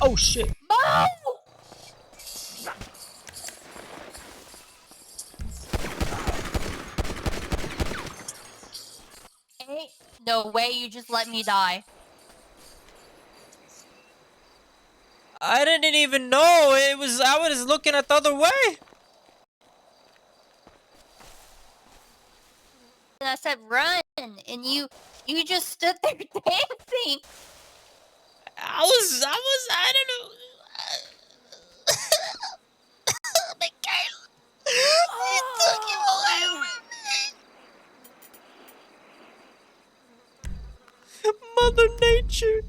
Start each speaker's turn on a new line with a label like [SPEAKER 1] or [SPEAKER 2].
[SPEAKER 1] Oh shit.
[SPEAKER 2] Mom! Ain't no way you just let me die.
[SPEAKER 1] I didn't even know. I was looking at the other way.
[SPEAKER 2] And I said run, and you just stood there dancing.
[SPEAKER 1] I don't know. Michaela, you took him away from me. Mother Nature.